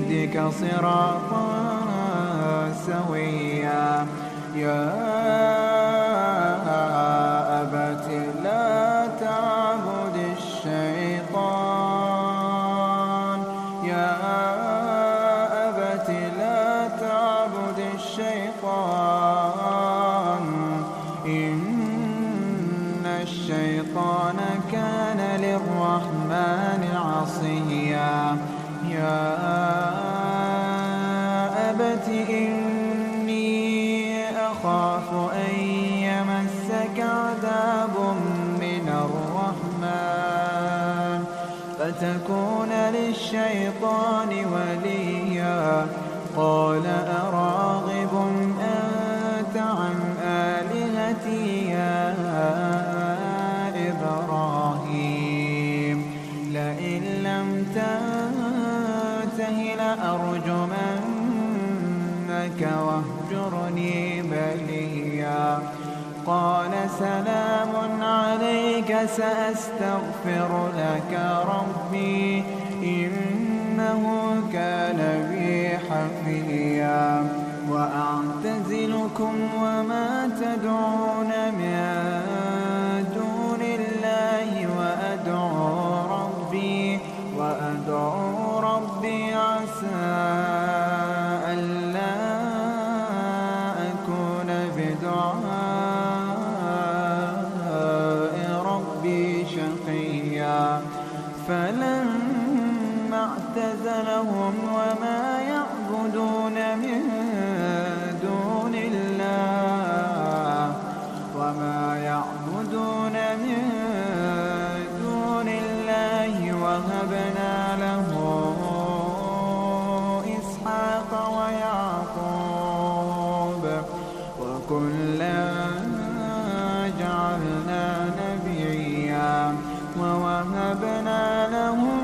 بيدك صراطا سويا. يا أبت لا تعبد الشيطان، يا أبت لا تعبد الشيطان، إن الشيطان كان للرحمن عصيا. يا أبت إني أخاف أن يمسك عذاب من الرحمن فتكون للشيطان وليا. قال أراغب أنت عن آلهتي يا إبراهيم؟ لئن لم تنته لأرجمنك واهجرني مليا. قال سلام عليك سأستغفر لك ربي إنه كان بي حفيا. وأعتزلكم وما تدعون من دون الله وأدعو ربي عسى ألا أكون بدعاء ربي شقيا. فلما اعتزلهم وما يعبدون من دون الله وهبنا له إسحاق ويعقوب وكلا جعلنا نبيا. ووهبنا لهم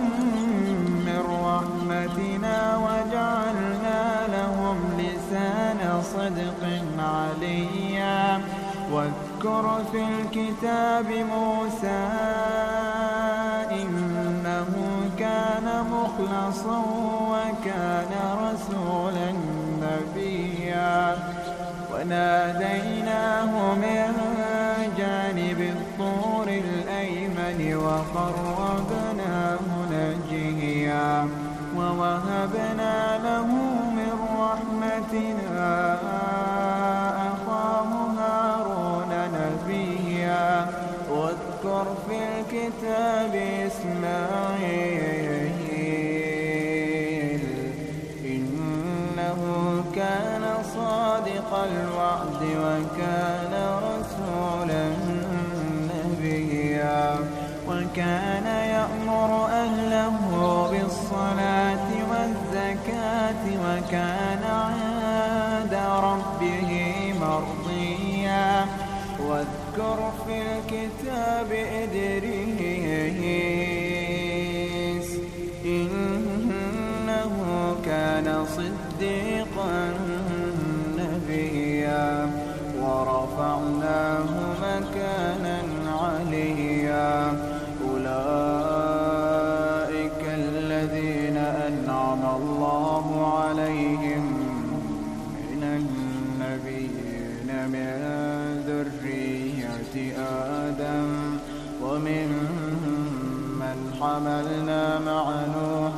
من رحمتنا وجعلنا لهم لسان صدق عليا. واذكر في الكتاب موسى إنه كان مخلصا وكان رسولا نبيا. وناديناه من جانب الطور الأيمن وقربناه نجيا. ووهبنا له من رحمتنا أخاه هارون نبيا. واذكر في الكتاب إسماعيل إنه كان صادق الوعد وكان رسولا نبيا. وكان يأمر أهله بالصلاة والزكاة وكان عند ربه مرضيا. واذكر في الكتاب إدريس إنه كان صديقا نبيا. ورفعناه مكانا عليا. أولئك الذين أنعم الله عليهم من النبيين من ذرية آدم وممن حملنا مع نوح